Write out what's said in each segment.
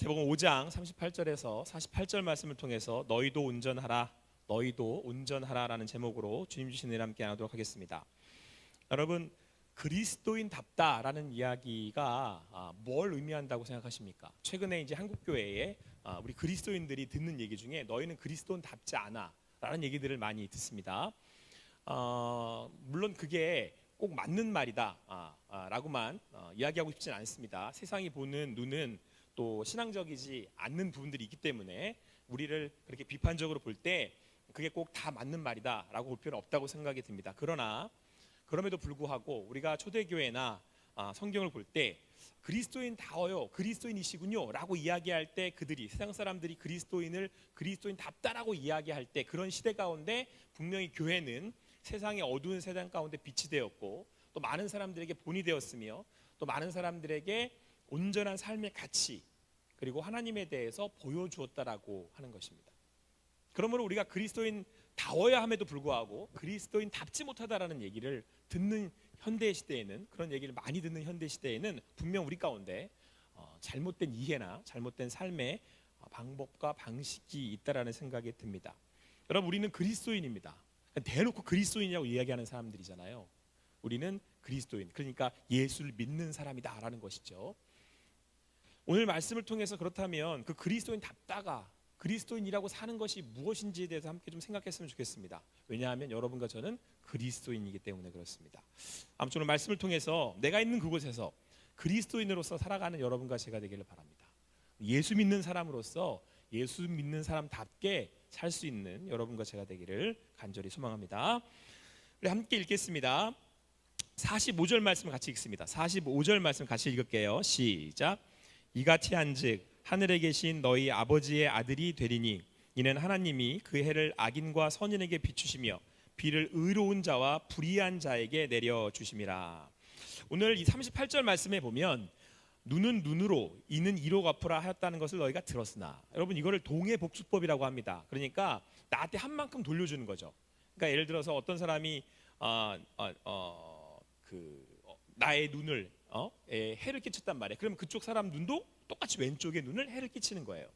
마태복음 5장 38절에서 48절 말씀을 통해서 너희도 운전하라라는 제목으로 주님 주신 은혜 함께 나누도록 하겠습니다. 여러분, 그리스도인답다라는 이야기가 뭘 의미한다고 생각하십니까? 최근에 이제 한국 교회에 우리 그리스도인들이 듣는 얘기 중에 너희는 그리스도인답지 않아라는 얘기들을 많이 듣습니다. 물론 그게 꼭 맞는 말이다 라고만 이야기하고 싶지는 않습니다. 세상이 보는 눈은 또 신앙적이지 않는 부분들이 있기 때문에 우리를 그렇게 비판적으로 볼 때 그게 꼭 다 맞는 말이다 라고 볼 필요는 없다고 생각이 듭니다. 그럼에도 불구하고 우리가 초대교회나 성경을 볼 때 그리스도인다워요, 그리스도인이시군요 라고 이야기할 때 그들이, 세상 사람들이 그리스도인을 그리스도인답다라고 이야기할 때 그런 시대 가운데 분명히 교회는 세상의 어두운 세상 가운데 빛이 되었고 또 많은 사람들에게 본이 되었으며 또 많은 사람들에게 온전한 삶의 가치 그리고 하나님에 대해서 보여주었다라고 하는 것입니다. 그러므로 우리가 그리스도인다워야 함에도 불구하고 그리스도인답지 못하다라는 얘기를 듣는 현대 시대에는, 그런 얘기를 많이 듣는 현대 시대에는 분명 우리 가운데 잘못된 이해나 잘못된 삶의 방법과 방식이 있다라는 생각이 듭니다. 여러분, 우리는 그리스도인입니다. 대놓고 그리스도인이라고 이야기하는 사람들이잖아요. 우리는 그리스도인, 그러니까 예수를 믿는 사람이다라는 것이죠. 오늘 말씀을 통해서 그렇다면 그 그리스도인답다가 그리스도인이라고 사는 것이 무엇인지에 대해서 함께 좀 생각했으면 좋겠습니다. 왜냐하면 여러분과 저는 그리스도인이기 때문에 그렇습니다. 아무튼 오늘 말씀을 통해서 내가 있는 그곳에서 그리스도인으로서 살아가는 여러분과 제가 되기를 바랍니다. 예수 믿는 사람으로서 예수 믿는 사람답게 살 수 있는 여러분과 제가 되기를 간절히 소망합니다. 우리 함께 읽겠습니다. 45절 말씀을 같이 읽습니다. 45절 말씀 같이 읽을게요. 시작. 이같이 한즉 하늘에 계신 너희 아버지의 아들이 되리니 이는 하나님이 그 해를 악인과 선인에게 비추시며 비를 의로운 자와 불의한 자에게 내려주심이라. 오늘 이 38절 말씀에 보면 눈은 눈으로 이는 이로 갚으라 하였다는 것을 너희가 들었으나, 여러분 이거를 동해복수법이라고 합니다. 그러니까 나한테 한 만큼 돌려주는 거죠. 그러니까 예를 들어서 어떤 사람이 나의 눈을 해를 끼쳤단 말이에요. 그러면 그쪽 사람 눈도 똑같이 왼쪽에 눈을 해를 끼치는 거예요.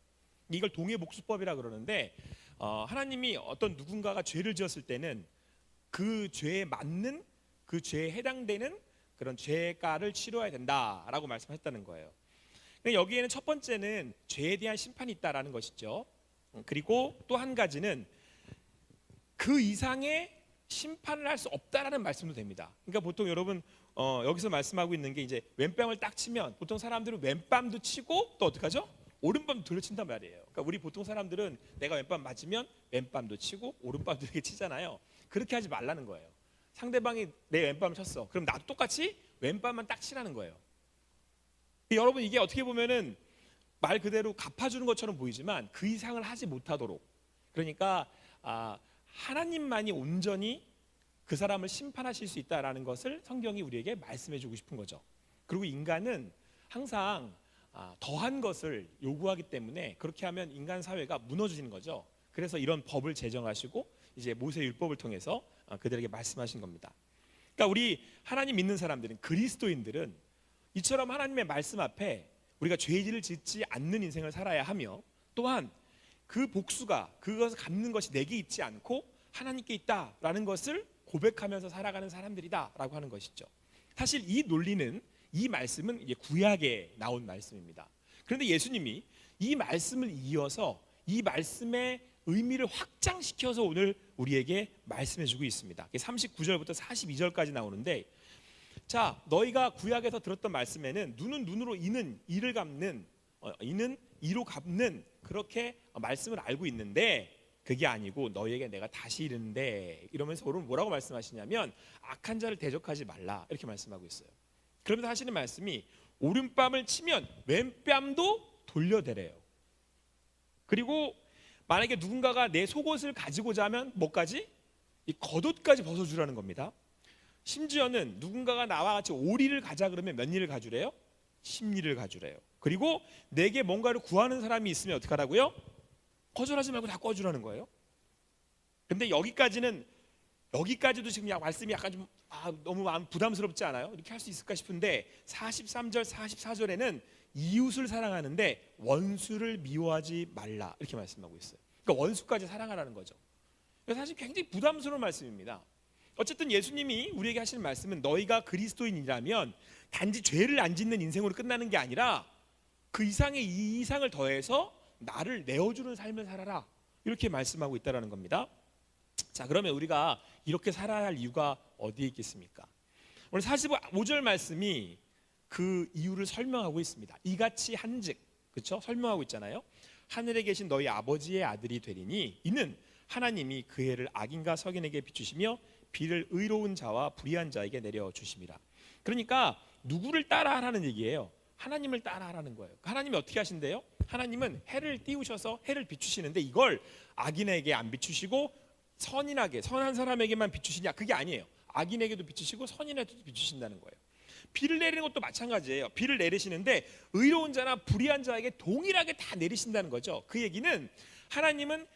이걸 동해복수법이라 그러는데 하나님이 어떤 누군가가 죄를 지었을 때는 그 죄에 맞는, 그 죄에 해당되는 그런 죄가를 치러야 된다라고 말씀하셨다는 거예요. 여기에는 첫 번째는 죄에 대한 심판이 있다라는 것이죠. 그리고 또 한 가지는 그 이상의 심판을 할 수 없다라는 말씀도 됩니다. 그러니까 보통 여러분 여기서 말씀하고 있는 게 이제 왼뺨을 딱 치면 보통 사람들은 왼뺨도 치고 또 어떻게 하죠? 오른뺨도 돌려친단 말이에요. 그러니까 우리 보통 사람들은 내가 왼뺨 맞으면 왼뺨도 치고 오른뺨도 이렇게 치잖아요. 그렇게 하지 말라는 거예요. 상대방이 내 왼뺨을 쳤어. 그럼 나도 똑같이 왼뺨만 딱 치라는 거예요. 여러분 이게 어떻게 보면은 말 그대로 갚아주는 것처럼 보이지만 그 이상을 하지 못하도록, 그러니까 하나님만이 온전히 그 사람을 심판하실 수 있다라는 것을 성경이 우리에게 말씀해주고 싶은 거죠. 그리고 인간은 항상 더한 것을 요구하기 때문에 그렇게 하면 인간 사회가 무너지는 거죠. 그래서 이런 법을 제정하시고 이제 모세율법을 통해서 그들에게 말씀하신 겁니다. 그러니까 우리 하나님 믿는 사람들은, 그리스도인들은 이처럼 하나님의 말씀 앞에 우리가 죄를 짓지 않는 인생을 살아야 하며, 또한 그 복수가, 그것을 갚는 것이 내게 있지 않고 하나님께 있다라는 것을 고백하면서 살아가는 사람들이다라고 하는 것이죠. 사실 이 논리는, 이 말씀은 이제 구약에 나온 말씀입니다. 그런데 예수님이 이 말씀을 이어서 이 말씀의 의미를 확장시켜서 오늘 우리에게 말씀해주고 있습니다. 39절부터 42절까지 나오는데, 자, 너희가 구약에서 들었던 말씀에는 눈은 눈으로 이는 이를 갚는, 이는 이로 갚는, 그렇게 말씀을 알고 있는데 그게 아니고 너희에게 내가 다시 이르는데, 이러면서 오늘 뭐라고 말씀하시냐면 악한 자를 대적하지 말라 이렇게 말씀하고 있어요. 그러면서 하시는 말씀이 오른뺨을 치면 왼뺨도 돌려대래요. 그리고 만약에 누군가가 내 속옷을 가지고자 하면 뭐까지? 이 겉옷까지 벗어주라는 겁니다. 심지어는 누군가가 나와 같이 오리를 가자 그러면 몇 리를 가주래요? 10리를 가주래요. 그리고 내게 뭔가를 구하는 사람이 있으면 어떻게 하라고요? 거절하지 말고 다 꺼주라는 거예요. 근데 여기까지도 지금 말씀이 약간 좀 너무 부담스럽지 않아요? 이렇게 할 수 있을까 싶은데 43절 44절에는 이웃을 사랑하는데 원수를 미워하지 말라 이렇게 말씀하고 있어요. 그러니까 원수까지 사랑하라는 거죠. 사실 굉장히 부담스러운 말씀입니다. 어쨌든 예수님이 우리에게 하시는 말씀은 너희가 그리스도인이라면 단지 죄를 안 짓는 인생으로 끝나는 게 아니라 그 이상의 이 이상을 더해서 나를 내어주는 삶을 살아라 이렇게 말씀하고 있다는 겁니다. 자, 그러면 우리가 이렇게 살아야 할 이유가 어디에 있겠습니까? 오늘 45절 말씀이 그 이유를 설명하고 있습니다. 이같이 한즉, 그렇죠? 설명하고 있잖아요. 하늘에 계신 너희 아버지의 아들이 되리니 이는 하나님이 그 해를 악인과 석인에게 비추시며 비를 의로운 자와 불의한 자에게 내려 주심이라. 그러니까 누구를 따라하라는 얘기예요? 하나님을 따라하라는 거예요. 하나님이 어떻게 하신대요? 하나님은 해를 띄우셔서 해를 비추시는데 이걸 악인에게 안 비추시고 선인하게 선한 사람에게만 비추시냐? 그게 아니에요. 악인에게도 비추시고 선인에게도 비추신다는 거예요. 비를 내리는 것도 마찬가지예요. 비를 내리시는데 의로운 자나 불의한 자에게 동일하게 다 내리신다는 거죠. 그 얘기는 하나님은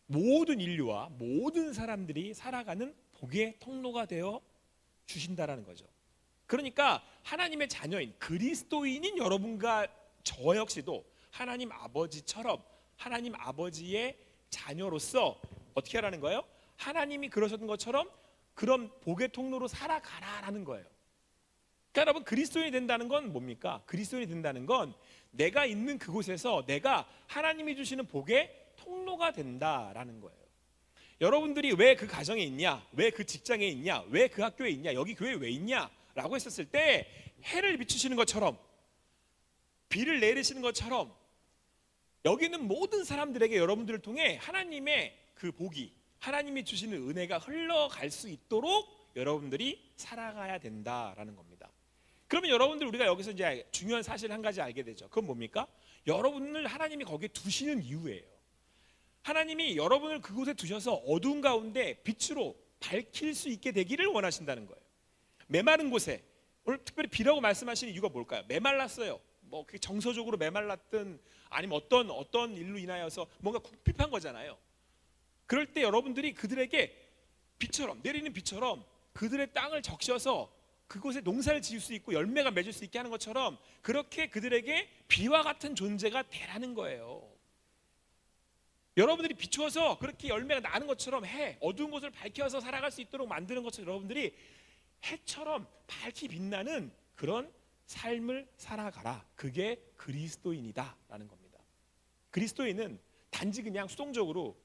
모든 인류와 모든 사람들이 살아가는 복의 통로가 되어 주신다라는 거죠. 그러니까 하나님의 자녀인 그리스도인인 여러분과 저 역시도 하나님 아버지처럼 하나님 아버지의 자녀로서 어떻게 하라는 거예요? 하나님이 그러셨던 것처럼 그런 복의 통로로 살아가라라는 거예요. 그러니까 여러분 그리스도인이 된다는 건 뭡니까? 그리스도인이 된다는 건 내가 있는 그곳에서 내가 하나님이 주시는 복의 통로가 된다라는 거예요. 여러분들이 왜 그 가정에 있냐? 왜 그 직장에 있냐? 왜 그 학교에 있냐? 여기 교회에 왜 있냐? 라고 했었을 때 해를 비추시는 것처럼 비를 내리시는 것처럼 여기 있는 모든 사람들에게 여러분들을 통해 하나님의 그 복이 하나님이 주시는 은혜가 흘러갈 수 있도록 여러분들이 살아가야 된다라는 겁니다. 그러면 여러분들 우리가 여기서 이제 중요한 사실 한 가지 알게 되죠. 그건 뭡니까? 여러분을 하나님이 거기에 두시는 이유예요. 하나님이 여러분을 그곳에 두셔서 어두운 가운데 빛으로 밝힐 수 있게 되기를 원하신다는 거예요. 메마른 곳에 오늘 특별히 비라고 말씀하시는 이유가 뭘까요? 메말랐어요. 뭐 그게 정서적으로 메말랐든 아니면 어떤 일로 인하여서 뭔가 궁핍한 거잖아요. 그럴 때 여러분들이 그들에게 비처럼 내리는 비처럼 그들의 땅을 적셔서 그곳에 농사를 지을 수 있고 열매가 맺을 수 있게 하는 것처럼 그렇게 그들에게 비와 같은 존재가 되라는 거예요. 여러분들이 비추어서 그렇게 열매가 나는 것처럼 어두운 곳을 밝혀서 살아갈 수 있도록 만드는 것처럼 여러분들이 해처럼 밝히 빛나는 그런 삶을 살아가라. 그게 그리스도인이다라는 겁니다. 그리스도인은 단지 그냥 수동적으로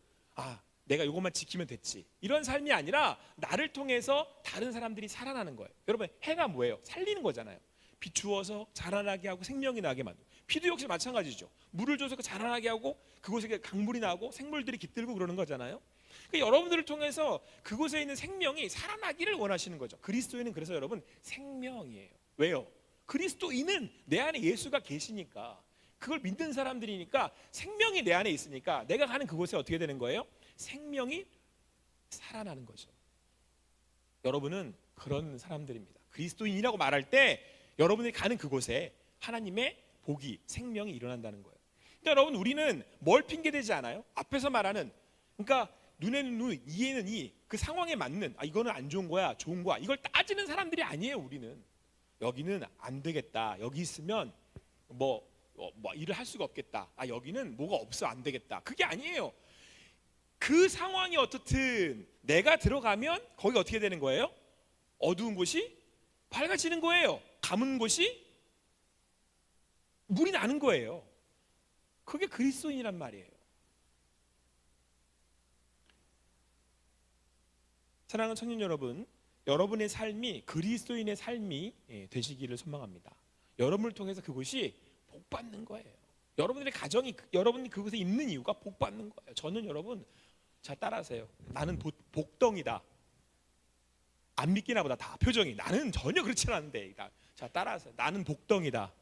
내가 이것만 지키면 됐지 이런 삶이 아니라 나를 통해서 다른 사람들이 살아나는 거예요. 여러분 해가 뭐예요? 살리는 거잖아요. 비추어서 자라나게 하고 생명이 나게 만들고 피도 역시 마찬가지죠. 물을 줘서 자라나게 하고 그곳에 강물이 나고 생물들이 깃들고 그러는 거잖아요. 그러니까 여러분들을 통해서 그곳에 있는 생명이 살아나기를 원하시는 거죠. 그리스도인은 그래서 여러분 생명이에요. 왜요? 그리스도인은 내 안에 예수가 계시니까 그걸 믿는 사람들이니까 생명이 내 안에 있으니까 내가 가는 그곳에 어떻게 되는 거예요? 생명이 살아나는 거죠. 여러분은 그런 사람들입니다. 그리스도인이라고 말할 때 여러분이 가는 그곳에 하나님의 복이 생명이 일어난다는 거예요. 그러니까 여러분 우리는 뭘 핑계대지 않아요? 앞에서 말하는 그러니까 눈에는 눈, 이에는 이, 그 상황에 맞는 이거는 안 좋은 거야, 좋은 거야 이걸 따지는 사람들이 아니에요. 우리는 여기는 안 되겠다. 여기 있으면 뭐 일을 할 수가 없겠다. 여기는 뭐가 없어 안 되겠다. 그게 아니에요. 그 상황이 어떻든 내가 들어가면 거기 어떻게 되는 거예요? 어두운 곳이 밝아지는 거예요. 감은 곳이 물이 나는 거예요. 그게 그리스도인이란 말이에요. 사랑하는 청년 여러분, 여러분의 삶이 그리스도인의 삶이 되시기를 소망합니다. 여러분을 통해서 그곳이 복받는 거예요. 여러분들의 가정이 여러분이 그곳에 있는 이유가 복받는 거예요. 저는 여러분 자 따라하세요. 나는 복덩이다. 안 믿기나 보다 다 표정이 나는 전혀 그렇지 않은데 자 따라하세요. 나는 복덩이다.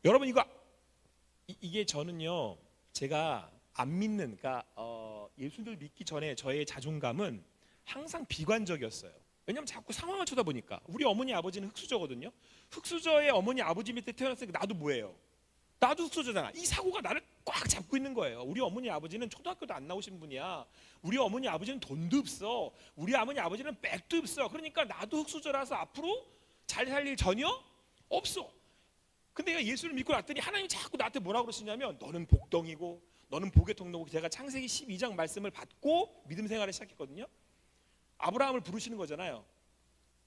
여러분 이게 저는요 제가 안 믿는 그러니까 예수를 믿기 전에 저의 자존감은 항상 비관적이었어요. 왜냐면 자꾸 상황을 쳐다보니까 우리 어머니 아버지는 흙수저거든요. 흙수저의 어머니 아버지 밑에 태어났으니까 나도 뭐예요? 나도 흙수저잖아. 이 사고가 나를 꽉 잡고 있는 거예요. 우리 어머니 아버지는 초등학교도 안 나오신 분이야. 우리 어머니 아버지는 돈도 없어. 우리 어머니 아버지는 백도 없어. 그러니까 나도 흙수저라서 앞으로 잘 살 일 전혀 없어. 근데 내가 예수를 믿고 났더니 하나님이 자꾸 나한테 뭐라고 그러시냐면 너는 복덩이고 너는 복의 통로고. 제가 창세기 12장 말씀을 받고 믿음 생활을 시작했거든요. 아브라함을 부르시는 거잖아요.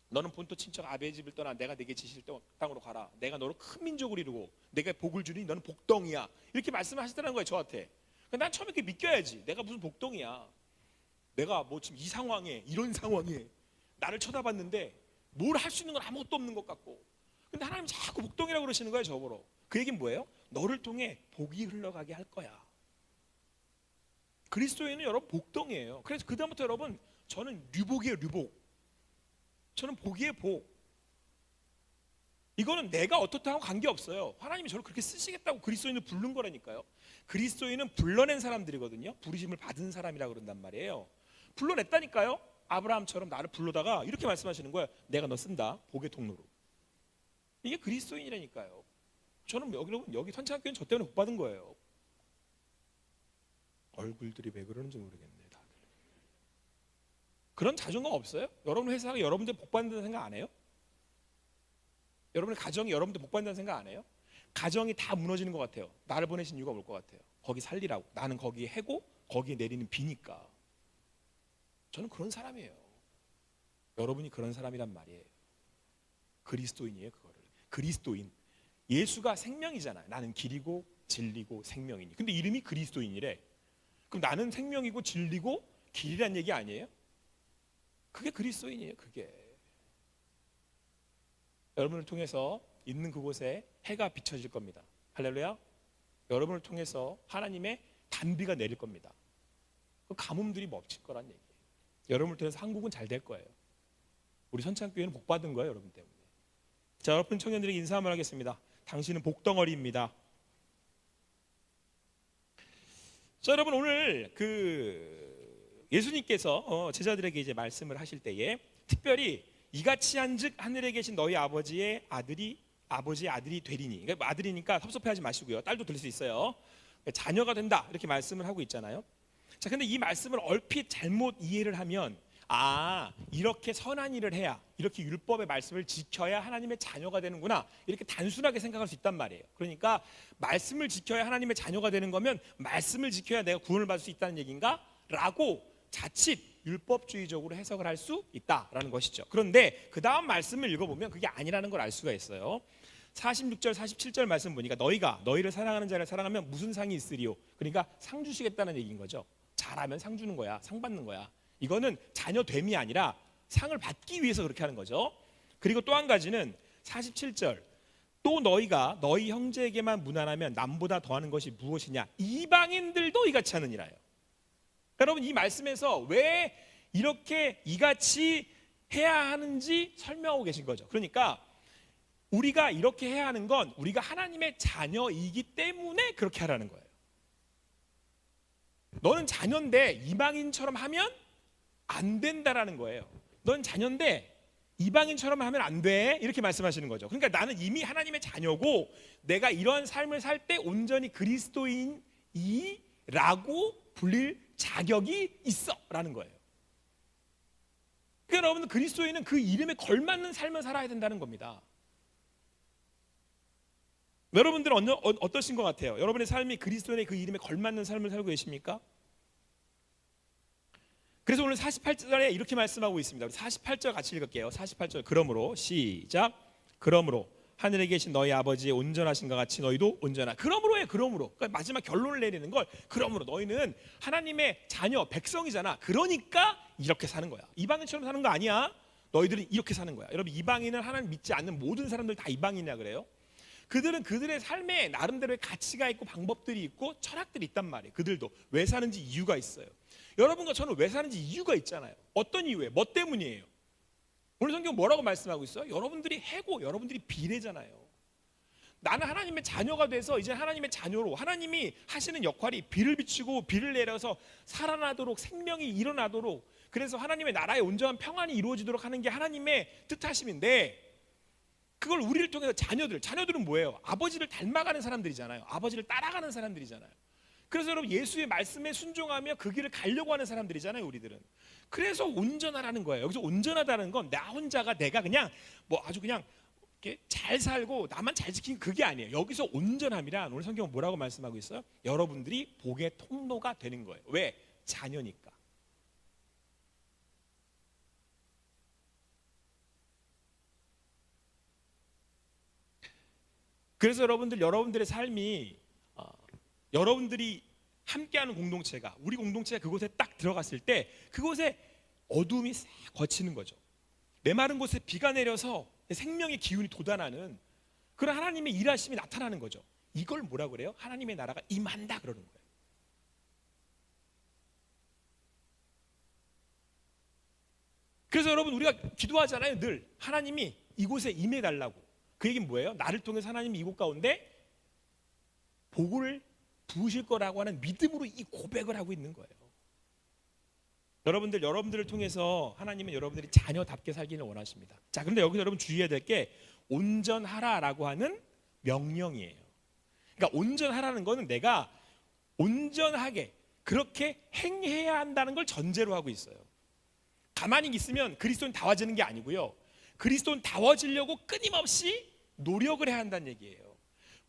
너는 본토 친척 아비의 집을 떠나 내가 네게 지실 땅으로 가라. 내가 너로 큰 민족을 이루고 내가 복을 주니 너는 복덩이야. 이렇게 말씀하시더라는 거예요, 저한테. 난 처음에 그게 믿겨야지. 내가 무슨 복덩이야. 내가 뭐 지금 이 상황에, 이런 상황에 나를 쳐다봤는데 뭘 할 수 있는 건 아무것도 없는 것 같고. 근데 하나님 자꾸 복덩이라고 그러시는 거예요, 저보러. 그 얘기는 뭐예요? 너를 통해 복이 흘러가게 할 거야. 그리스도인은 여러분 복덩이에요. 그래서 그다음부터 여러분 저는 류복이에요, 류복. 저는 복이에요, 복. 이거는 내가 어떻다 하고 관계없어요. 하나님이 저를 그렇게 쓰시겠다고 그리스도인을 부른 거라니까요. 그리스도인은 불러낸 사람들이거든요. 부르심을 받은 사람이라고 그런단 말이에요. 불러냈다니까요. 아브라함처럼 나를 불러다가 이렇게 말씀하시는 거예요. 내가 너 쓴다, 복의 통로로. 이게 그리스도인이라니까요. 저는 여기 선창교회는 저 때문에 복 받은 거예요. 얼굴들이 왜 그러는지 모르겠네, 다들. 그런 자존감 없어요? 여러분 회사가 여러분들 복 받는다는 생각 안 해요? 여러분의 가정이 여러분들 복 받는다는 생각 안 해요? 가정이 다 무너지는 것 같아요. 나를 보내신 이유가 뭘 것 같아요? 거기 살리라고. 나는 거기에 해고 거기에 내리는 비니까. 저는 그런 사람이에요. 여러분이 그런 사람이란 말이에요. 그리스도인이에요, 그거를. 그리스도인. 예수가 생명이잖아요. 나는 길이고 진리고 생명이니. 근데 이름이 그리스도인이래. 그럼 나는 생명이고 진리고 길이란 얘기 아니에요? 그게 그리스도인이에요, 그게. 여러분을 통해서 있는 그곳에 해가 비춰질 겁니다. 할렐루야. 여러분을 통해서 하나님의 단비가 내릴 겁니다. 그 가뭄들이 멈출 거란 얘기예요. 여러분을 통해서 한국은 잘 될 거예요. 우리 선창교회는 복 받은 거예요, 여러분 때문에. 자, 여러분 청년들에게 인사 한번 하겠습니다. 당신은 복덩어리입니다. 자, 여러분 오늘 예수님께서 제자들에게 이제 말씀을 하실 때에 특별히 이같이 한즉 하늘에 계신 너희 아버지의 아들이 되리니. 그러니까 아들이니까 섭섭해하지 마시고요. 딸도 될 수 있어요. 자녀가 된다 이렇게 말씀을 하고 있잖아요. 자, 근데 이 말씀을 얼핏 잘못 이해를 하면 이렇게 선한 일을 해야, 이렇게 율법의 말씀을 지켜야 하나님의 자녀가 되는구나, 이렇게 단순하게 생각할 수 있단 말이에요. 그러니까 말씀을 지켜야 하나님의 자녀가 되는 거면 말씀을 지켜야 내가 구원을 받을 수 있다는 얘기인가? 라고 자칫 율법주의적으로 해석을 할 수 있다라는 것이죠. 그런데 그 다음 말씀을 읽어보면 그게 아니라는 걸 알 수가 있어요. 46절 47절 말씀 보니까 너희가 너희를 사랑하는 자를 사랑하면 무슨 상이 있으리요? 그러니까 상 주시겠다는 얘기인 거죠. 잘하면 상 주는 거야, 상 받는 거야. 이거는 자녀됨이 아니라 상을 받기 위해서 그렇게 하는 거죠. 그리고 또 한 가지는 47절 또 너희가 너희 형제에게만 무난하면 남보다 더하는 것이 무엇이냐? 이방인들도 이같이 하느니라요. 여러분 이 말씀에서 왜 이렇게 이같이 해야 하는지 설명하고 계신 거죠. 그러니까 우리가 이렇게 해야 하는 건 우리가 하나님의 자녀이기 때문에 그렇게 하라는 거예요. 너는 자녀인데 이방인처럼 하면 안 된다라는 거예요. 넌 자녀인데 이방인처럼 하면 안 돼, 이렇게 말씀하시는 거죠. 그러니까 나는 이미 하나님의 자녀고 내가 이런 삶을 살 때 온전히 그리스도인이라고 불릴 자격이 있어 라는 거예요. 그러니까 여러분들 그리스도인은 그 이름에 걸맞는 삶을 살아야 된다는 겁니다. 여러분들은 어떠신 것 같아요? 여러분의 삶이 그리스도인의 그 이름에 걸맞는 삶을 살고 계십니까? 그래서 오늘 48절에 이렇게 말씀하고 있습니다. 우리 48절 같이 읽을게요. 48절. 그러므로 시작. 그러므로 하늘에 계신 너희 아버지의 온전하신 것 같이 너희도 온전하. 그러므로예요. 그러므로. 그러니까 마지막 결론을 내리는 걸 그러므로 너희는 하나님의 자녀, 백성이잖아. 그러니까 이렇게 사는 거야. 이방인처럼 사는 거 아니야. 너희들은 이렇게 사는 거야. 여러분 이방인은 하나님 믿지 않는 모든 사람들 다 이방인이라 그래요. 그들은 그들의 삶에 나름대로의 가치가 있고 방법들이 있고 철학들이 있단 말이에요. 그들도 왜 사는지 이유가 있어요. 여러분과 저는 왜 사는지 이유가 있잖아요. 어떤 이유예요? 뭐 때문이에요? 오늘 성경 뭐라고 말씀하고 있어요? 여러분들이 해고, 여러분들이 비례잖아요. 나는 하나님의 자녀가 돼서 이제 하나님의 자녀로 하나님이 하시는 역할이 비를 비추고 비를 내려서 살아나도록, 생명이 일어나도록, 그래서 하나님의 나라의 온전한 평안이 이루어지도록 하는 게 하나님의 뜻하심인데, 그걸 우리를 통해서 자녀들은 뭐예요? 아버지를 닮아가는 사람들이잖아요. 아버지를 따라가는 사람들이잖아요. 그래서 여러분 예수의 말씀에 순종하며 그 길을 가려고 하는 사람들이잖아요, 우리들은. 그래서 온전하라는 거예요. 여기서 온전하다는 건 나 혼자가 내가 그냥 뭐 아주 그냥 이렇게 잘 살고 나만 잘 지키는 그게 아니에요. 여기서 온전함이란 오늘 성경은 뭐라고 말씀하고 있어요? 여러분들이 복의 통로가 되는 거예요. 왜? 자녀니까. 그래서 여러분들의 삶이 여러분들이 함께하는 공동체가, 우리 공동체가 그곳에 딱 들어갔을 때 그곳에 어둠이 싹 거치는 거죠. 메마른 곳에 비가 내려서 생명의 기운이 돋아나는 그런 하나님의 일하심이 나타나는 거죠. 이걸 뭐라 그래요? 하나님의 나라가 임한다 그러는 거예요. 그래서 여러분 우리가 기도하잖아요. 늘 하나님이 이곳에 임해달라고. 그 얘기는 뭐예요? 나를 통해서 하나님이 이곳 가운데 복을 부으실 거라고 하는 믿음으로 이 고백을 하고 있는 거예요. 여러분들을 통해서 하나님은 여러분들이 자녀답게 살기를 원하십니다. 자, 그런데 여기서 여러분 주의해야 될 게 온전하라라고 하는 명령이에요. 그러니까 온전하라는 거는 내가 온전하게 그렇게 행해야 한다는 걸 전제로 하고 있어요. 가만히 있으면 그리스도는 다워지는 게 아니고요. 그리스도는 다워지려고 끊임없이 노력을 해야 한다는 얘기예요.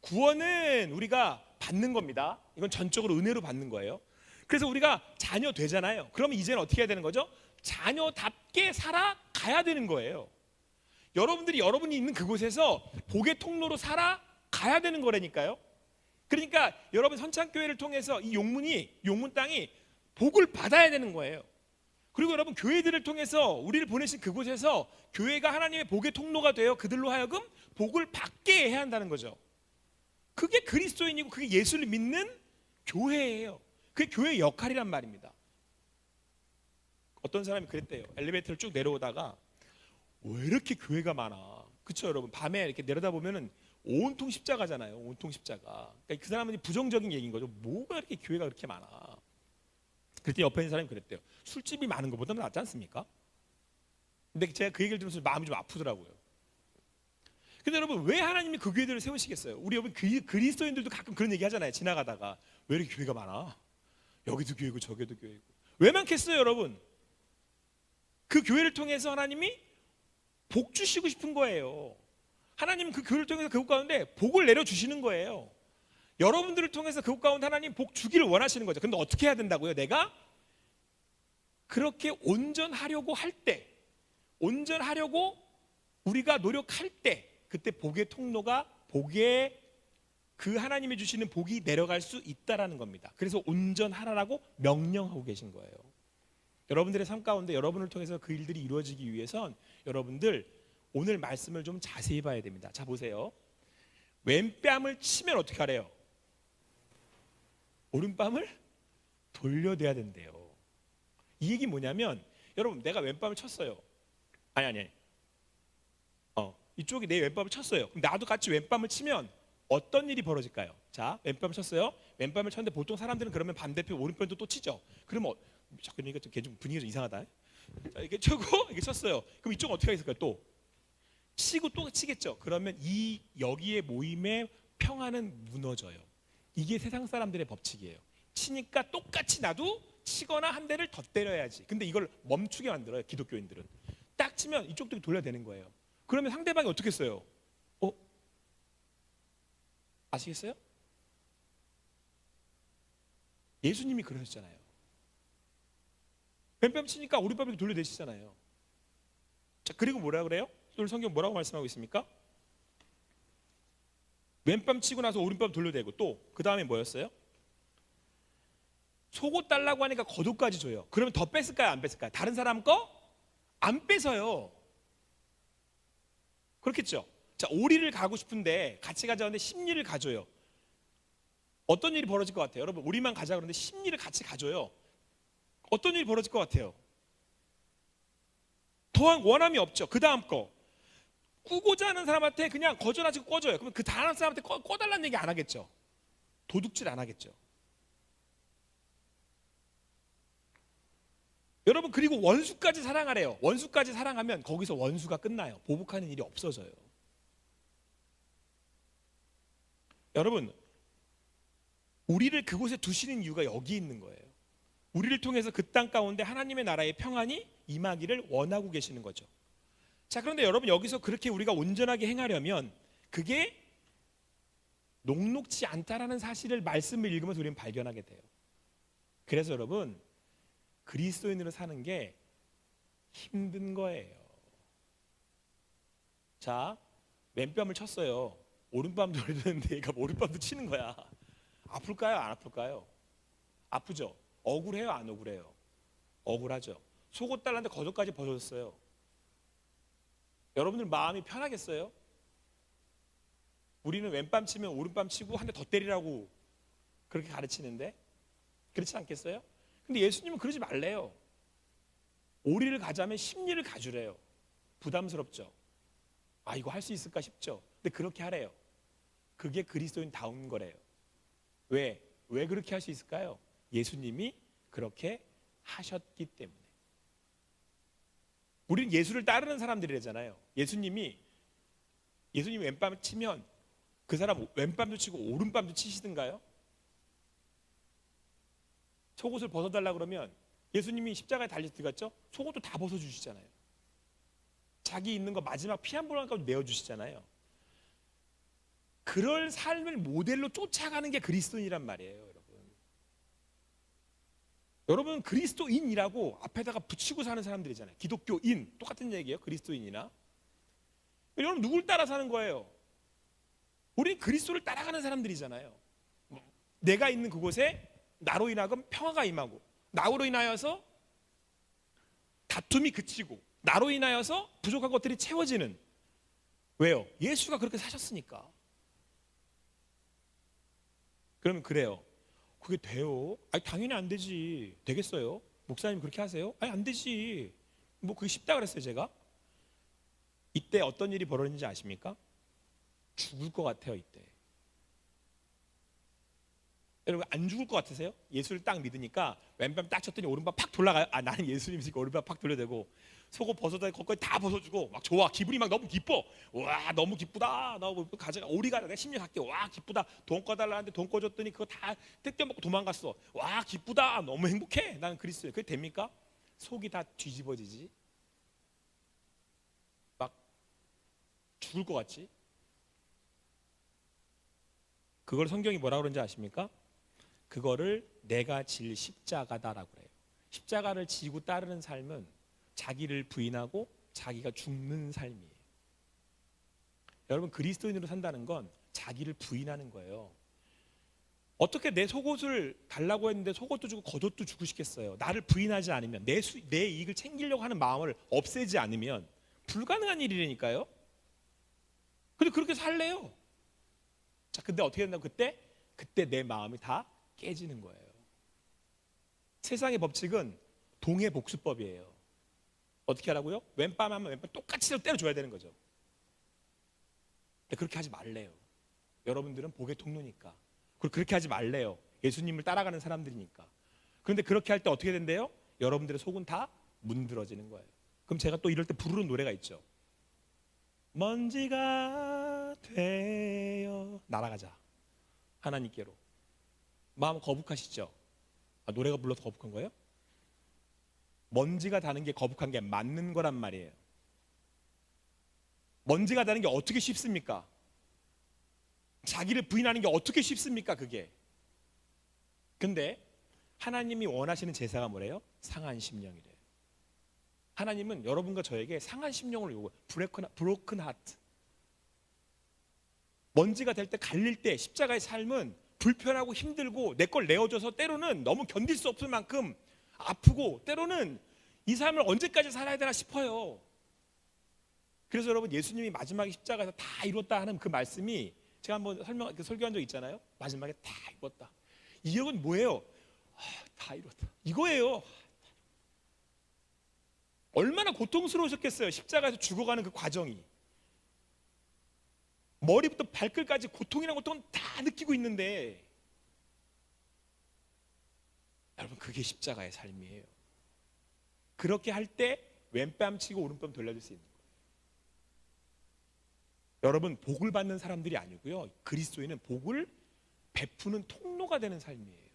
구원은 우리가 받는 겁니다. 이건 전적으로 은혜로 받는 거예요. 그래서 우리가 자녀 되잖아요. 그러면 이제는 어떻게 해야 되는 거죠? 자녀답게 살아가야 되는 거예요. 여러분이 있는 그곳에서 복의 통로로 살아가야 되는 거라니까요. 그러니까 여러분 선창교회를 통해서 이 용문 땅이 복을 받아야 되는 거예요. 그리고 여러분 교회들을 통해서 우리를 보내신 그곳에서 교회가 하나님의 복의 통로가 되어 그들로 하여금 복을 받게 해야 한다는 거죠. 그게 그리스도인이고 그게 예수를 믿는 교회예요. 그게 교회의 역할이란 말입니다. 어떤 사람이 그랬대요. 엘리베이터를 쭉 내려오다가 왜 이렇게 교회가 많아? 그렇죠, 여러분. 밤에 이렇게 내려다보면은 온통 십자가잖아요. 온통 십자가. 그러니까 그 사람은 부정적인 얘기인 거죠. 뭐가 이렇게 교회가 그렇게 많아? 그때 옆에 있는 사람이 그랬대요. 술집이 많은 것보다는 낫지 않습니까? 근데 제가 그 얘기를 들으면서 마음이 좀 아프더라고요. 근데 여러분 왜 하나님이 그 교회들을 세우시겠어요? 우리 여러분 그리스도인들도 가끔 그런 얘기 하잖아요. 지나가다가 왜 이렇게 교회가 많아? 여기도 교회고 저기도 교회고. 왜 많겠어요, 여러분? 그 교회를 통해서 하나님이 복 주시고 싶은 거예요. 하나님은 그 교회를 통해서 그곳 가운데 복을 내려주시는 거예요. 여러분들을 통해서 그곳 가운데 하나님 복 주기를 원하시는 거죠. 근데 어떻게 해야 된다고요? 내가 그렇게 온전하려고 할 때, 온전하려고 우리가 노력할 때 그때 복의 통로가 그 하나님이 주시는 복이 내려갈 수 있다라는 겁니다. 그래서 온전하라라고 명령하고 계신 거예요. 여러분들의 삶 가운데 여러분을 통해서 그 일들이 이루어지기 위해선 여러분들 오늘 말씀을 좀 자세히 봐야 됩니다. 자, 보세요. 왼뺨을 치면 어떻게 하래요? 오른뺨을 돌려대야 된대요. 이 얘기 뭐냐면 여러분 내가 왼뺨을 쳤어요. 아니. 이쪽이 내 왼뺨을 쳤어요. 그럼 나도 같이 왼뺨을 치면 어떤 일이 벌어질까요? 자, 왼뺨을 쳤어요. 왼뺨을 쳤는데 보통 사람들은 그러면 반대편 오른편도 또 치죠. 그러면 그러니까 좀 분위기가 좀 이상하다. 자, 이렇게 쳐고 이렇게 쳤어요. 그럼 이쪽은 어떻게 하겠을까요? 또 치고 또 치겠죠. 그러면 여기에 모임의 평화는 무너져요. 이게 세상 사람들의 법칙이에요. 치니까 똑같이 나도 치거나 한 대를 더 때려야지. 근데 이걸 멈추게 만들어요. 기독교인들은 딱 치면 이쪽도 돌려야 되는 거예요. 그러면 상대방이 어떻게 써요? 아시겠어요? 예수님이 그러셨잖아요. 왼뺨 치니까 오른뺨 이렇게 돌려내시잖아요. 자, 그리고 뭐라 그래요? 오늘 성경 뭐라고 말씀하고 있습니까? 왼뺨 치고 나서 오른뺨 돌려대고 또 그 다음에 뭐였어요? 속옷 달라고 하니까 겉옷까지 줘요. 그러면 더 뺐을까요? 안 뺐을까요? 다른 사람 거? 안 뺏어요. 그렇겠죠? 자, 오리를 가고 싶은데 같이 가자는데 십리를 가줘요. 어떤 일이 벌어질 것 같아요? 여러분 오리만 가자 그러는데 십리를 같이 가줘요. 어떤 일이 벌어질 것 같아요? 더한 원함이 없죠. 그 다음 거 꾸고자 하는 사람한테 그냥 거절하지 꺼줘요. 그러면 그 다른 사람한테 꺼달라는 얘기 안 하겠죠. 도둑질 안 하겠죠. 여러분 그리고 원수까지 사랑하래요. 원수까지 사랑하면 거기서 원수가 끝나요. 보복하는 일이 없어져요. 여러분 우리를 그곳에 두시는 이유가 여기 있는 거예요. 우리를 통해서 그 땅 가운데 하나님의 나라의 평안이 임하기를 원하고 계시는 거죠. 자, 그런데 여러분 여기서 그렇게 우리가 온전하게 행하려면 그게 녹록지 않다라는 사실을 말씀을 읽으면서 우리는 발견하게 돼요. 그래서 여러분 그리스도인으로 사는 게 힘든 거예요. 자, 맨뺨을 쳤어요. 오른뺨도 올렸는데 얘가 오른뺨도 치는 거야. 아플까요? 안 아플까요? 아프죠? 억울해요? 안 억울해요? 억울하죠. 속옷 달라는데 겉옷까지 벗어졌어요. 여러분들 마음이 편하겠어요? 우리는 왼뺨 치면 오른뺨 치고 한 대 더 때리라고 그렇게 가르치는데 그렇지 않겠어요? 근데 예수님은 그러지 말래요. 오리를 가자면 십리를 가주래요. 부담스럽죠? 아, 이거 할 수 있을까 싶죠? 근데 그렇게 하래요. 그게 그리스도인다운 거래요. 왜 그렇게 할 수 있을까요? 예수님이 그렇게 하셨기 때문에. 우리는 예수를 따르는 사람들이잖아요. 예수님이 왼뺨을 치면 그 사람 왼뺨도 치고 오른뺨도 치시든가요? 속옷을 벗어달라 그러면 예수님이 십자가에 달려 들어갔죠? 속옷도 다 벗어주시잖아요. 자기 있는 거 마지막 피 한 방울까지 내어주시잖아요. 그럴 삶을 모델로 쫓아가는 게 그리스도인이란 말이에요. 여러분 그리스도인이라고 앞에다가 붙이고 사는 사람들이잖아요. 기독교인 똑같은 얘기예요. 그리스도인이나. 여러분 누굴 따라 사는 거예요? 우리는 그리스도를 따라가는 사람들이잖아요. 내가 있는 그곳에 나로 인하여 평화가 임하고, 나로 인하여서 다툼이 그치고, 나로 인하여서 부족한 것들이 채워지는. 왜요? 예수가 그렇게 사셨으니까. 그러면 그래요. 그게 돼요? 아니 당연히 안 되지. 되겠어요? 목사님 그렇게 하세요? 아니 안 되지. 뭐 그게 쉽다 그랬어요 제가? 이때 어떤 일이 벌어지는지 아십니까? 죽을 것 같아요 이때. 여러분 안 죽을 것 같으세요? 예수를 딱 믿으니까 왼뺨 딱 쳤더니 오른발 팍 돌아가요. 아 나는 예수님 있으니까 오른발 팍 돌려대고 속옷 벗어다 거기까지 다 벗어주고 막 좋아. 기분이 막 너무 기뻐. 와 너무 기쁘다. 나 가져가 오리가 내가 10년 갈게. 와 기쁘다. 돈 꺼달라는데 돈 꺼줬더니 그거 다 뜯겨먹고 도망갔어. 와 기쁘다. 너무 행복해. 나는 그리스도예요. 그게 됩니까? 속이 다 뒤집어지지. 막 죽을 것 같지. 그걸 성경이 뭐라고 그러는지 아십니까? 그거를 내가 질 십자가다라고 그래요. 십자가를 지고 따르는 삶은 자기를 부인하고 자기가 죽는 삶이에요. 여러분 그리스도인으로 산다는 건 자기를 부인하는 거예요. 어떻게 내 속옷을 달라고 했는데 속옷도 주고 겉옷도 주고 싶겠어요? 나를 부인하지 않으면 내 이익을 챙기려고 하는 마음을 없애지 않으면 불가능한 일이라니까요. 근데 그렇게 살래요. 자, 근데 어떻게 된다고 그때 내 마음이 다 깨지는 거예요. 세상의 법칙은 동해 복수법이에요. 어떻게 하라고요? 왼밤 하면 왼밤 똑같이 때려줘야 되는 거죠. 근데 그렇게 하지 말래요. 여러분들은 복의 통로니까. 그리고 그렇게 하지 말래요. 예수님을 따라가는 사람들이니까. 그런데 그렇게 할 때 어떻게 된대요? 여러분들의 속은 다 문드러지는 거예요. 그럼 제가 또 이럴 때 부르는 노래가 있죠. 먼지가 되어 날아가자 하나님께로. 마음 거북하시죠? 아, 노래가 불러서 거북한 거예요? 먼지가 다는 게 거북한 게 맞는 거란 말이에요. 먼지가 다는 게 어떻게 쉽습니까? 자기를 부인하는 게 어떻게 쉽습니까? 그게. 근데 하나님이 원하시는 제사가 뭐래요? 상한 심령이래요. 하나님은 여러분과 저에게 상한 심령을 요구해요. 브로큰 하트. 먼지가 될 때 갈릴 때 십자가의 삶은 불편하고 힘들고 내 걸 내어줘서 때로는 너무 견딜 수 없을 만큼 아프고 때로는 이 삶을 언제까지 살아야 되나 싶어요. 그래서 여러분 예수님이 마지막에 십자가에서 다 이뤘다 하는 그 말씀이 제가 한번 설교한 적 있잖아요. 마지막에 다 이뤘다. 이 역은 뭐예요? 다 이뤘다. 이거예요. 얼마나 고통스러우셨겠어요. 십자가에서 죽어가는 그 과정이. 머리부터 발끝까지 고통이라는 고통은 다 느끼고 있는데 여러분 그게 십자가의 삶이에요. 그렇게 할 때 왼뺨 치고 오른뺨 돌려줄 수 있는 거예요. 여러분 복을 받는 사람들이 아니고요. 그리스도인은 복을 베푸는 통로가 되는 삶이에요.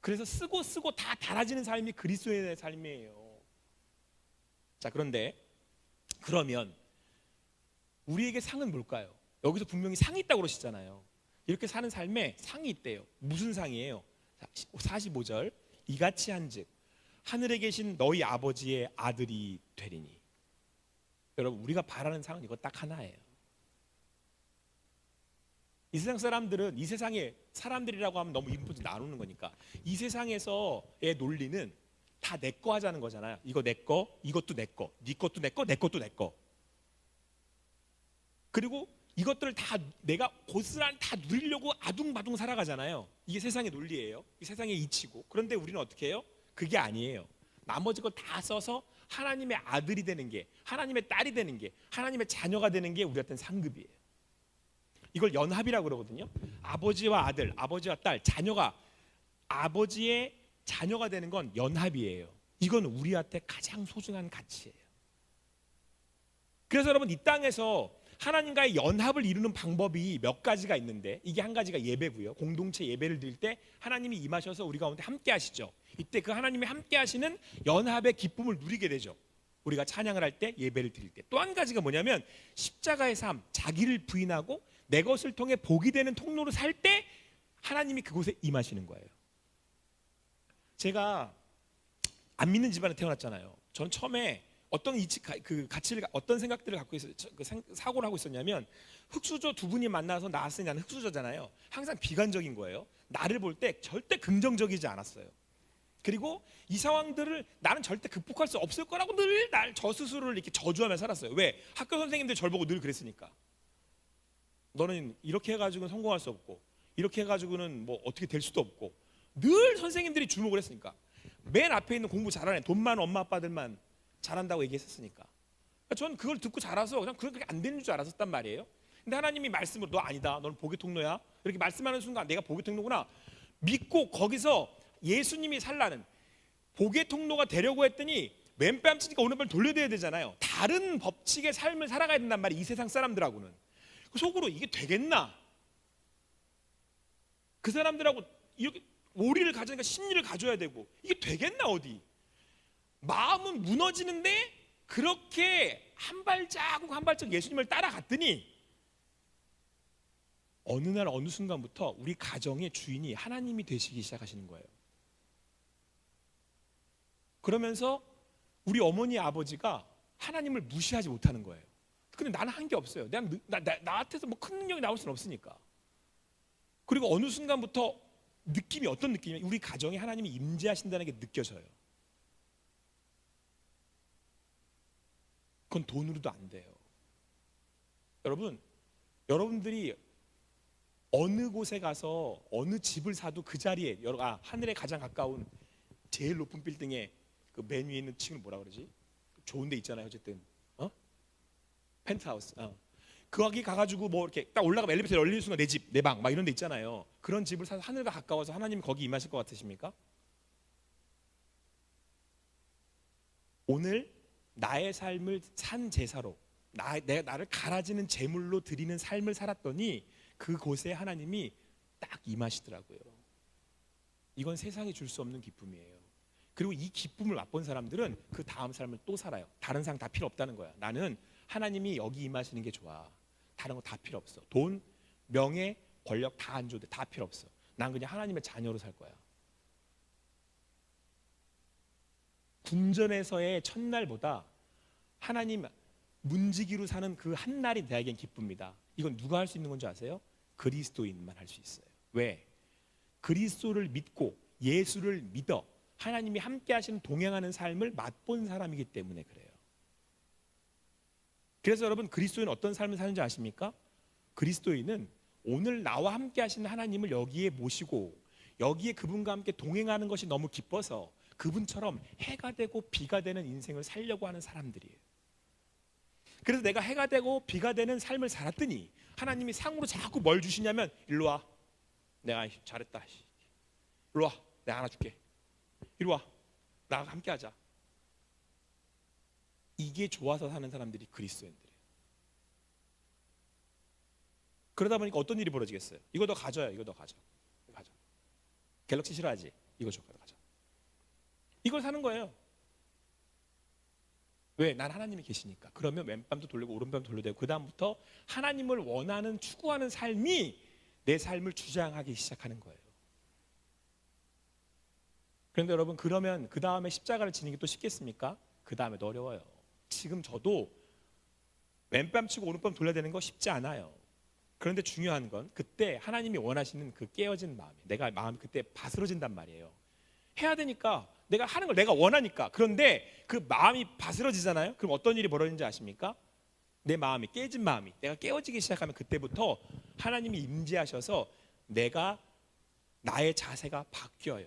그래서 쓰고 다 달아지는 삶이 그리스도인의 삶이에요. 자, 그런데 그러면 우리에게 상은 뭘까요? 여기서 분명히 상이 있다고 그러시잖아요. 이렇게 사는 삶에 상이 있대요. 무슨 상이에요? 45절, 이같이 한즉 하늘에 계신 너희 아버지의 아들이 되리니. 여러분, 우리가 바라는 상은 이거 딱 하나예요. 이 세상 사람들은, 이 세상의 사람들이라고 하면 너무 이분들 나누는 거니까, 이 세상에서의 논리는 다 내 거 하자는 거잖아요. 이거 내 거, 이것도 내 거, 네 것도 내 거, 내 것도 내 거. 그리고 이것들을 다 내가 고스란히 다 누리려고 아둥바둥 살아가잖아요. 이게 세상의 논리예요. 이 세상의 이치고. 그런데 우리는 어떻게 해요? 그게 아니에요. 나머지 걸 다 써서 하나님의 아들이 되는 게, 하나님의 딸이 되는 게, 하나님의 자녀가 되는 게 우리한테는 상급이에요. 이걸 연합이라고 그러거든요. 아버지와 아들, 아버지와 딸, 자녀가, 아버지의 자녀가 되는 건 연합이에요. 이건 우리한테 가장 소중한 가치예요. 그래서 여러분, 이 땅에서 하나님과의 연합을 이루는 방법이 몇 가지가 있는데, 이게 한 가지가 예배고요. 공동체 예배를 드릴 때 하나님이 임하셔서 우리 가운데 함께 하시죠. 이때 그 하나님이 함께 하시는 연합의 기쁨을 누리게 되죠. 우리가 찬양을 할 때, 예배를 드릴 때. 또 한 가지가 뭐냐면 십자가의 삶, 자기를 부인하고 내 것을 통해 복이 되는 통로로 살 때 하나님이 그곳에 임하시는 거예요. 제가 안 믿는 집안에 태어났잖아요. 저는 처음에 어떤 가치를, 어떤 생각들을 갖고 사고를 하고 있었냐면, 흙수저 두 분이 만나서 나왔으니 나는 흙수저잖아요. 항상 비관적인 거예요. 나를 볼 때 절대 긍정적이지 않았어요. 그리고 이 상황들을 나는 절대 극복할 수 없을 거라고 늘 저 스스로를 이렇게 저주하며 살았어요. 왜? 학교 선생님들 저를 보고 늘 그랬으니까. 너는 이렇게 해가지고는 성공할 수 없고, 이렇게 해가지고는 뭐 어떻게 될 수도 없고, 늘 선생님들이 주목을 했으니까. 맨 앞에 있는 공부 잘하는 돈 많은 엄마 아빠들만 잘한다고 얘기했었으니까. 그러니까 저는 그걸 듣고 자라서 그냥 그렇게 안 되는 줄 알았었단 말이에요. 근데 하나님이 말씀으로 너 아니다, 너는 복의 통로야, 이렇게 말씀하는 순간 내가 복의 통로구나 믿고 거기서 예수님이 살라는 복의 통로가 되려고 했더니 왼뺨 치니까 오른뺨 돌려대야 되잖아요. 다른 법칙의 삶을 살아가야 된단 말이에요. 이 세상 사람들하고는. 속으로 이게 되겠나? 그 사람들하고 이렇게 오리를 가져니까 심리를 가져야 되고, 이게 되겠나 어디? 마음은 무너지는데 그렇게 한 발자국 한 발자국 예수님을 따라갔더니 어느 날 어느 순간부터 우리 가정의 주인이 하나님이 되시기 시작하시는 거예요. 그러면서 우리 어머니 아버지가 하나님을 무시하지 못하는 거예요. 근데 나는 한 게 없어요. 나한테서 뭐 큰 능력이 나올 수는 없으니까. 그리고 어느 순간부터 느낌이 어떤 느낌이냐면 우리 가정에 하나님이 임재하신다는 게 느껴져요. 그건 돈으로도 안 돼요. 여러분들이 어느 곳에 가서 어느 집을 사도 그 자리에 하늘에 가장 가까운 제일 높은 빌딩에 그 맨 위에 있는 층을 뭐라 그러지? 좋은 데 있잖아요. 어쨌든 펜트하우스. 거기 가가지고 뭐 이렇게 딱 올라가면 엘리베이터 열리는 순간 내 집, 내 방 막 이런 데 있잖아요. 그런 집을 사서 하늘과 가까워서 하나님이 거기 임하실 것 같으십니까? 오늘 나의 삶을 산 제사로 나를 갈아지는 제물로 드리는 삶을 살았더니 그곳에 하나님이 딱 임하시더라고요. 이건 세상이 줄 수 없는 기쁨이에요. 그리고 이 기쁨을 맛본 사람들은 그 다음 삶을 또 살아요. 다른 상 다 필요 없다는 거야. 나는 하나님이 여기 임하시는 게 좋아. 다른 거 다 필요 없어. 돈, 명예, 권력 다 안 줘도 다 필요 없어. 난 그냥 하나님의 자녀로 살 거야. 궁전에서의 첫날보다 하나님 문지기로 사는 그 한 날이 나에겐 기쁩니다. 이건 누가 할 수 있는 건지 아세요? 그리스도인만 할 수 있어요. 왜? 그리스도를 믿고 예수를 믿어 하나님이 함께 하시는 동행하는 삶을 맛본 사람이기 때문에 그래요. 그래서 여러분, 그리스도인은 어떤 삶을 사는지 아십니까? 그리스도인은 오늘 나와 함께 하시는 하나님을 여기에 모시고 여기에 그분과 함께 동행하는 것이 너무 기뻐서 그분처럼 해가 되고 비가 되는 인생을 살려고 하는 사람들이에요. 그래서 내가 해가 되고 비가 되는 삶을 살았더니 하나님이 상으로 자꾸 뭘 주시냐면, 일로 와, 내가 잘했다, 일로 와, 내가 안아줄게, 이리 와, 나랑 함께 하자. 이게 좋아서 사는 사람들이 그리스도인들이에요. 그러다 보니까 어떤 일이 벌어지겠어요? 이거 더 가져요. 이거 더 가져. 갤럭시 싫어하지? 이거 줘, 가져. 이걸 사는 거예요. 왜? 난 하나님이 계시니까. 그러면 왼밤도 돌리고 오른밤도 돌려도 되고, 그 다음부터 하나님을 원하는, 추구하는 삶이 내 삶을 주장하기 시작하는 거예요. 그런데 여러분, 그러면 그 다음에 십자가를 지는 게 또 쉽겠습니까? 그 다음에도 어려워요. 지금 저도 왼밤 치고 오른밤 돌려야 되는 거 쉽지 않아요. 그런데 중요한 건 그때 하나님이 원하시는 그 깨어진 마음이, 내가 마음이 그때 바스러진단 말이에요. 해야 되니까, 내가 하는 걸 내가 원하니까. 그런데 그 마음이 바스러지잖아요. 그럼 어떤 일이 벌어지는지 아십니까? 내 마음이, 깨진 마음이 내가 깨어지기 시작하면 그때부터 하나님이 임재하셔서 나의 자세가 바뀌어요.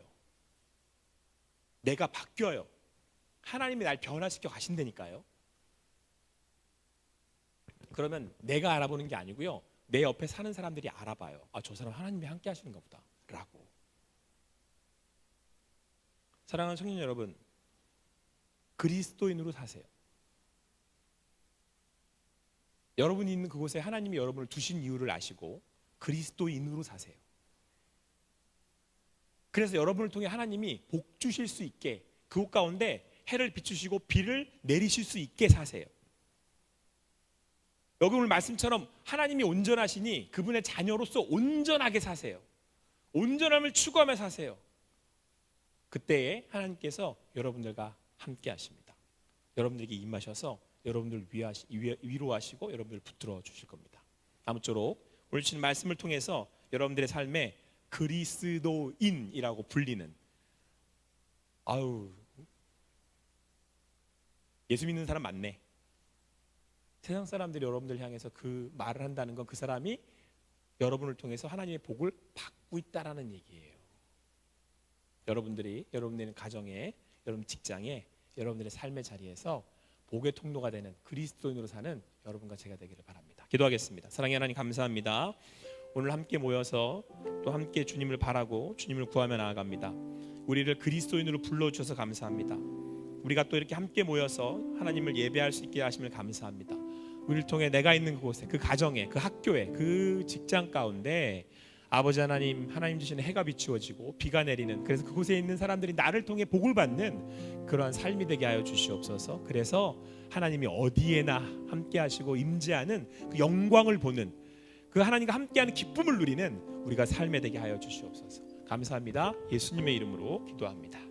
내가 바뀌어요. 하나님이 날 변화시켜 가신다니까요. 그러면 내가 알아보는 게 아니고요, 내 옆에 사는 사람들이 알아봐요. 아, 저 사람 하나님이 함께 하시는가 보다 라고. 사랑하는 청년 여러분, 그리스도인으로 사세요. 여러분이 있는 그곳에 하나님이 여러분을 두신 이유를 아시고 그리스도인으로 사세요. 그래서 여러분을 통해 하나님이 복 주실 수 있게, 그곳 가운데 해를 비추시고 비를 내리실 수 있게 사세요. 여기 오늘 말씀처럼 하나님이 온전하시니 그분의 자녀로서 온전하게 사세요. 온전함을 추구하며 사세요. 그때에 하나님께서 여러분들과 함께 하십니다. 여러분들에게 임하셔서 여러분들 위로하시고 여러분들을 붙들어 주실 겁니다. 아무쪼록 오늘 주신 말씀을 통해서 여러분들의 삶에 그리스도인이라고 불리는, 예수 믿는 사람 많네. 세상 사람들이 여러분들 향해서 그 말을 한다는 건 그 사람이 여러분을 통해서 하나님의 복을 받고 있다라는 얘기예요. 여러분들이 여러분들의 가정에, 여러분 직장에, 여러분들의 삶의 자리에서 복의 통로가 되는 그리스도인으로 사는 여러분과 제가 되기를 바랍니다. 기도하겠습니다. 사랑의 하나님, 감사합니다. 오늘 함께 모여서 또 함께 주님을 바라고 주님을 구하며 나아갑니다. 우리를 그리스도인으로 불러주셔서 감사합니다. 우리가 또 이렇게 함께 모여서 하나님을 예배할 수 있게 하심을 감사합니다. 우리를 통해 내가 있는 그곳에, 그 가정에, 그 학교에, 그 직장 가운데 아버지 하나님, 하나님 주시는 해가 비추어지고 비가 내리는, 그래서 그곳에 있는 사람들이 나를 통해 복을 받는 그러한 삶이 되게 하여 주시옵소서. 그래서 하나님이 어디에나 함께 하시고 임재하는 그 영광을 보는, 그 하나님과 함께하는 기쁨을 누리는 우리가 삶에 되게 하여 주시옵소서. 감사합니다. 예수님의 이름으로 기도합니다.